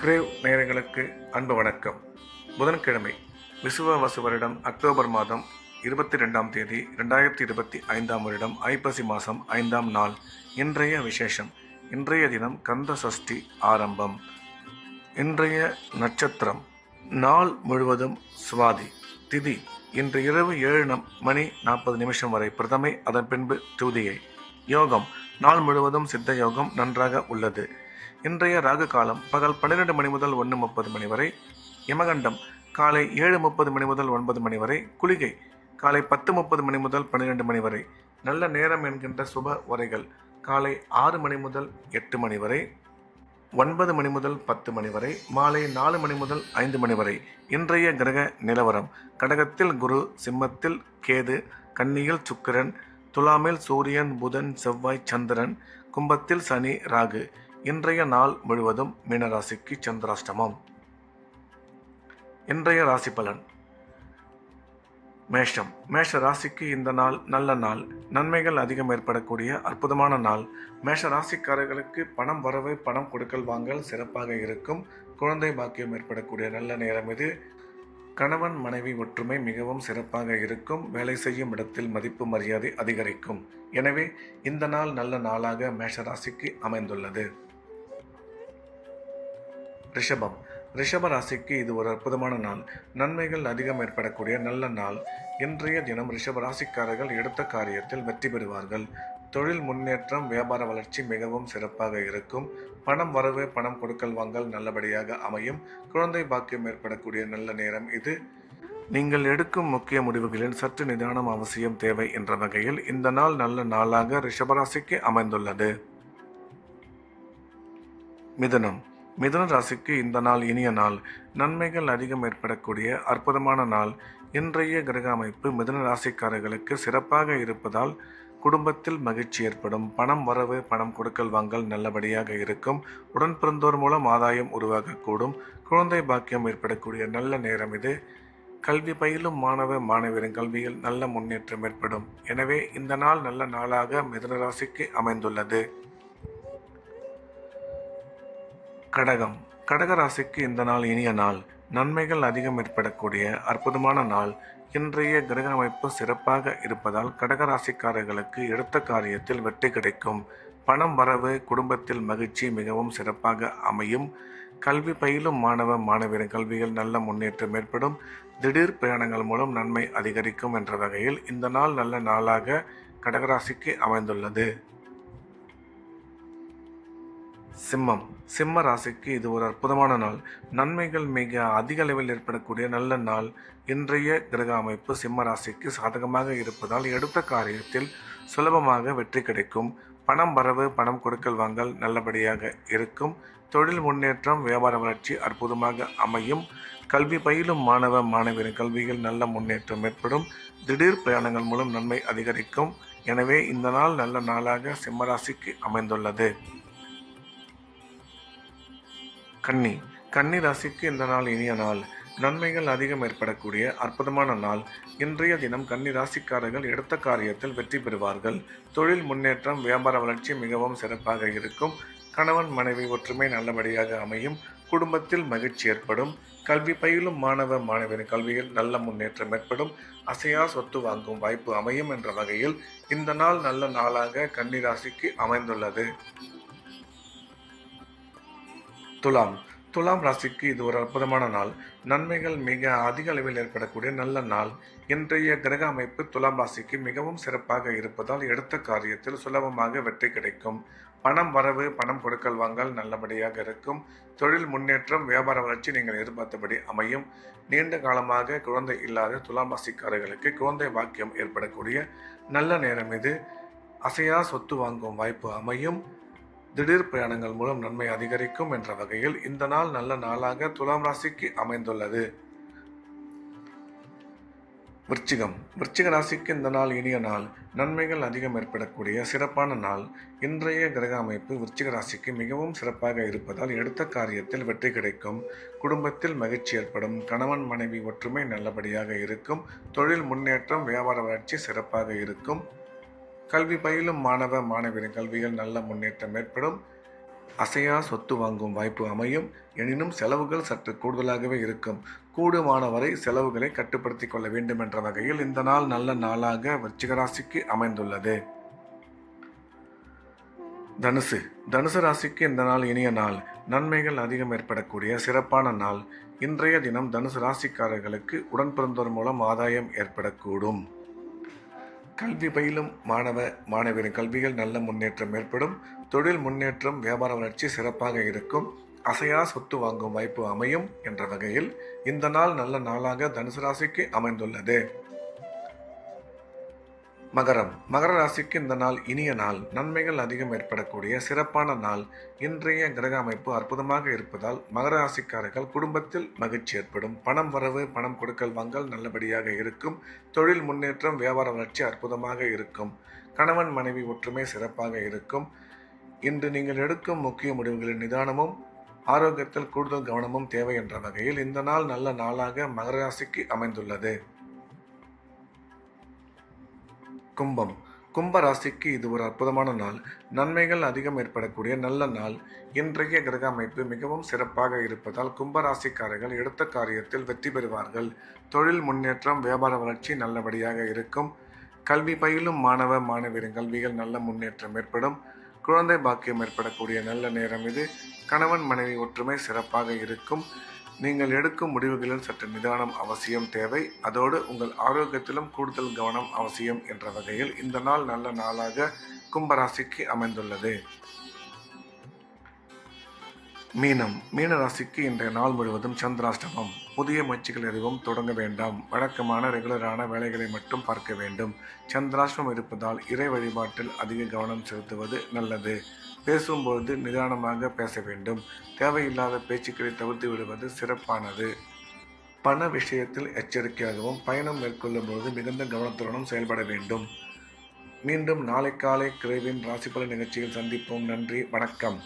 Grave நேயர்களுக்கு அன்பு வணக்கம். புதன்கிழமை விசுவவசு வருடம் அக்டோபர் மாதம் 22ஆம் தேதி 2025ஆம் வருடம் ஐப்பசி மாதம் 5ஆம் நாள். இன்றைய விசேஷம். இன்றைய தினம் கந்த சஷ்டி ஆரம்பம். இன்றைய நட்சத்திரம் நாள் முழுவதும் சுவாதி. திதி இன்று இரவு 7:40 வரை பிரதமை, அதன் பின்பு துதியை. யோகம் நாள் முழுவதும் சித்த யோகம் நன்றாக உள்ளது. இன்றைய ராகு காலம் பகல் 12 மணி முதல் 1:30 மணி வரை. யமகண்டம் காலை 7:30 மணி முதல் 9 மணி வரை. குளிகை காலை 10:30 மணி முதல் 12 மணி வரை. நல்ல நேரம் என்கின்ற சுப உரைகள் காலை 6 மணி முதல் 8 மணி வரை, 9 மணி முதல் 10 மணி வரை, மாலை 4 மணி முதல் 5 மணி வரை. இன்றைய கிரக நிலவரம்: கடகத்தில் குரு, சிம்மத்தில் கேது, கன்னியில் சுக்கிரன், துலாமில் சூரியன், புதன், செவ்வாய், சந்திரன், கும்பத்தில் சனி, ராகு. இன்றைய நாள் முழுவதும் மீனராசிக்கு சந்திராஷ்டமம். இன்றைய ராசி பலன். மேஷம். மேஷ ராசிக்கு இந்த நாள் நல்ல நாள். நன்மைகள் அதிகம் ஏற்படக்கூடிய அற்புதமான நாள். மேஷ ராசிக்காரர்களுக்கு பணம் வரவு, பணம் கொடுக்கல் வாங்கல் சிறப்பாக இருக்கும். குழந்தை பாக்கியம் ஏற்படக்கூடிய நல்ல நேரம் இது. கணவன் மனைவி ஒற்றுமை மிகவும் சிறப்பாக இருக்கும். வேலை செய்யும் இடத்தில் மதிப்பு மரியாதை அதிகரிக்கும். எனவே இந்த நாள் நல்ல நாளாக மேஷ ராசிக்கு அமைந்துள்ளது. ரிஷபம். ரிஷப ராசிக்கு இது ஒரு அற்புதமான நாள். நன்மைகள் அதிகம் ஏற்படக்கூடிய நல்ல நாள். இன்றைய தினம் ரிஷப ராசிக்காரர்கள் எடுத்த காரியத்தில் வெற்றி பெறுவார்கள். தொழில் முன்னேற்றம், வியாபார வளர்ச்சி மிகவும் சிறப்பாக இருக்கும். பணம் வரவு, பணம் கொடுக்கல் வாங்கல் நல்லபடியாக அமையும். குழந்தை பாக்கியம் ஏற்படக்கூடிய நல்ல நேரம் இது. நீங்கள் எடுக்கும் முக்கிய முடிவுகளில் சற்று நிதானம் அவசியம் தேவை என்ற வகையில் இந்த நாள் நல்ல நாளாக ரிஷபராசிக்கு அமைந்துள்ளது. மிதுனம். மிதுன ராசிக்கு இந்த நாள் இனிய நாள். நன்மைகள் அதிகம் ஏற்படக்கூடிய அற்புதமான நாள். இன்றைய கிரக அமைப்பு மிதுன ராசிக்காரர்களுக்கு சிறப்பாக இருப்பதால் குடும்பத்தில் மகிழ்ச்சி ஏற்படும். பணம் வரவு, பணம் கொடுக்கல் வாங்கல் நல்லபடியாக இருக்கும். உடன் பிறந்தோர் மூலம் ஆதாயம் உருவாகக்கூடும். குழந்தை பாக்கியம் ஏற்படக்கூடிய நல்ல நேரம் இது. கல்வி பயிலும் மாணவ மாணவியரின் கல்வியில் நல்ல முன்னேற்றம் ஏற்படும். எனவே இந்த நாள் நல்ல நாளாக மிதுன ராசிக்கு அமைந்துள்ளது. கடகம். கடக ராசிக்கு இந்த நாள் இனிய நாள். நன்மைகள் அதிகம் ஏற்படக்கூடிய அற்புதமான நாள். இன்றைய கிரக அமைப்பு சிறப்பாக இருப்பதால் கடகராசிக்காரர்களுக்கு எடுத்த காரியத்தில் வெற்றி கிடைக்கும். பணம் வரவு, குடும்பத்தில் மகிழ்ச்சி மிகவும் சிறப்பாக அமையும். கல்வி பயிலும் மாணவ மாணவியரின் கல்வியில் நல்ல முன்னேற்றம் ஏற்படும். திடீர் பிரயாணங்கள் மூலம் நன்மை அதிகரிக்கும் என்ற வகையில் இந்த நாள் நல்ல நாளாக கடகராசிக்கு அமைந்துள்ளது. சிம்மம். சிம்ம ராசிக்கு இது ஒரு அற்புதமான நாள். நன்மைகள் மிக அதிக அளவில் ஏற்படக்கூடிய நல்ல நாள். இன்றைய கிரக அமைப்பு சிம்ம ராசிக்கு சாதகமாக இருப்பதால் எடுத்த காரியத்தில் சுலபமாக வெற்றி கிடைக்கும். பணம் வரவு, பணம் கொடுக்கல் வாங்கல் நல்லபடியாக இருக்கும். தொழில் முன்னேற்றம், வியாபார வளர்ச்சி அற்புதமாக அமையும். கல்வி பயிலும் மாணவ மாணவியரின் கல்வியில் நல்ல முன்னேற்றம் ஏற்படும். திடீர் பிரயாணங்கள் மூலம் நன்மை அதிகரிக்கும். எனவே இந்த நாள் நல்ல நாளாக சிம்மராசிக்கு அமைந்துள்ளது. கன்னி. கன்னி ராசிக்கு இந்த நாள் இனிய நாள். நன்மைகள் அதிகம் ஏற்படக்கூடிய அற்புதமான நாள். இன்றைய தினம் கன்னி ராசிக்காரர்கள் எடுத்த காரியத்தில் வெற்றி பெறுவார்கள். தொழில் முன்னேற்றம், வியாபார வளர்ச்சி மிகவும் சிறப்பாக இருக்கும். கணவன் மனைவி ஒற்றுமை நல்லபடியாக அமையும். குடும்பத்தில் மகிழ்ச்சி ஏற்படும். கல்வி பயிலும் மாணவ மாணவியரின் கல்வியில் நல்ல முன்னேற்றம் ஏற்படும். அசையா சொத்து வாங்கும் வாய்ப்பு அமையும் என்ற வகையில் இந்த நாள் நல்ல நாளாக கன்னி ராசிக்கு அமைந்துள்ளது. துலாம். துலாம் ராசிக்கு இது ஒரு அற்புதமான நாள். நன்மைகள் மிக அதிக அளவில் ஏற்படக்கூடிய நல்ல நாள். இன்றைய கிரக அமைப்பு துலாம் ராசிக்கு மிகவும் சிறப்பாக இருப்பதால் எடுத்த காரியத்தில் சுலபமாக வெற்றி கிடைக்கும். பணம் வரவு, பணம் கொடுக்கல் வாங்கல் நல்லபடியாக இருக்கும். தொழில் முன்னேற்றம், வியாபார வளர்ச்சி நீங்கள் எதிர்பார்த்தபடி அமையும். நீண்ட காலமாக குழந்தை இல்லாத துலாம் ராசிக்காரர்களுக்கு குழந்தை பாக்கியம் ஏற்படக்கூடிய நல்ல நேரம் இது. அசையா சொத்து வாங்கும் வாய்ப்பு அமையும். திடீர் பிரயாணங்கள் மூலம் நன்மை அதிகரிக்கும் என்ற வகையில் இந்த நாள் நல்ல நாளாக துலாம் ராசிக்கு அமைந்துள்ளது. விருச்சிகம். விருச்சிக ராசிக்கு இந்த நாள் இனிய நாள். நன்மைகள் அதிகம் ஏற்படக்கூடிய சிறப்பான நாள். இன்றைய கிரக அமைப்பு விருச்சிக ராசிக்கு மிகவும் சிறப்பாக இருப்பதால் எடுத்த காரியத்தில் வெற்றி கிடைக்கும். குடும்பத்தில் மகிழ்ச்சி ஏற்படும். கணவன் மனைவி ஒற்றுமை நல்லபடியாக இருக்கும். தொழில் முன்னேற்றம், வியாபார வளர்ச்சி சிறப்பாக இருக்கும். கல்வி பயிலும் மாணவ மாணவியரின் கல்வியில் நல்ல முன்னேற்றம் ஏற்படும். அசையா சொத்து வாங்கும் வாய்ப்பு அமையும். எனினும் செலவுகள் சற்று கூடுதலாகவே இருக்கும். கூடுமான வரை செலவுகளை கட்டுப்படுத்திக் கொள்ள வேண்டும் என்ற வகையில் இந்த நாள் நல்ல நாளாக விருச்சிக ராசிக்கு அமைந்துள்ளது. தனுசு ராசிக்கு இந்த நாள் இனிய நாள். நன்மைகள் அதிகம் ஏற்படக்கூடிய சிறப்பான நாள். இன்றைய தினம் தனுசு ராசிக்காரர்களுக்கு உடன் பிறந்தோர் மூலம் ஆதாயம் ஏற்படக்கூடும். கல்வி பயிலும் மாணவரின் கல்வியில் நல்ல முன்னேற்றம் ஏற்படும். தொழில் முன்னேற்றம், வியாபார வளர்ச்சி சிறப்பாக இருக்கும். அசையா சொத்து வாங்கும் வாய்ப்பு அமையும் என்ற வகையில் இந்த நாள் நல்ல நாளாக தனுசு ராசிக்கு அமைந்துள்ளது. மகர ராசிக்கு இந்த நாள் இனிய நாள். நன்மைகள் அதிகம் ஏற்படக்கூடிய சிறப்பான நாள். இன்றைய கிரக அமைப்பு அற்புதமாக இருப்பதால் மகர ராசிக்காரர்கள் குடும்பத்தில் மகிழ்ச்சி ஏற்படும். பணம் வரவு, பணம் கொடுக்கல் வாங்கல் நல்லபடியாக இருக்கும். தொழில் முன்னேற்றம், வியாபார வளர்ச்சி அற்புதமாக இருக்கும். கணவன் மனைவி ஒற்றுமை சிறப்பாக இருக்கும். இன்று நீங்கள் எடுக்கும் முக்கிய முடிவுகளின் நிதானமும் ஆரோக்கியத்தில் கூடுதல் கவனமும் தேவை என்ற வகையில் இந்த நாள் நல்ல நாளாக மகர ராசிக்கு அமைந்துள்ளது. கும்ப ராசிக்கு இது ஒரு அற்புதமான நாள். நன்மைகள் அதிகம் ஏற்படக்கூடிய நல்ல நாள். இன்றைய கிரக அமைப்பு மிகவும் சிறப்பாக இருப்பதால் கும்ப ராசிக்காரர்கள் எடுத்த காரியத்தில் வெற்றி பெறுவார்கள். தொழில் முன்னேற்றம், வியாபார வளர்ச்சி நல்லபடியாக இருக்கும். கல்வி பயிலும் மாணவரின் கல்வியில் நல்ல முன்னேற்றம் ஏற்படும். குழந்தை பாக்கியம் ஏற்படக்கூடிய நல்ல நேரம் இது. கணவன் மனைவி ஒற்றுமை சிறப்பாக இருக்கும். நீங்கள் எடுக்கும் முடிவுகளில் சற்று நிதானம் அவசியம் தேவை. அதோடு உங்கள் ஆரோக்கியத்திலும் கூடுதல் கவனம் அவசியம் என்ற வகையில் இந்த நாள் நல்ல நாளாக கும்பராசிக்கு அமைந்துள்ளது. மீன ராசிக்கு இன்றைய நாள் முழுவதும் சந்திராஷ்டமம். புதிய முயற்சிகள் எதுவும் தொடங்க வேண்டாம். வழக்கமான ரெகுலரான வேலைகளை மட்டும் பார்க்க வேண்டும். சந்திராஷ்டமம் இருப்பதால் இறை வழிபாட்டில் அதிக கவனம் செலுத்துவது நல்லது. பேசும்பொழுது நிதானமாக பேச வேண்டும். தேவையில்லாத பேச்சுக்களை தவிர்த்து விடுவது சிறப்பானது. பண விஷயத்தில் எச்சரிக்கையாகவும் பயணம் மேற்கொள்ளும் பொழுது மிகுந்த கவனத்துடனும் செயல்பட வேண்டும். மீண்டும் நாளை காலை கிரேவின் ராசிபலன் நிகழ்ச்சியில் சந்திப்போம். நன்றி, வணக்கம்.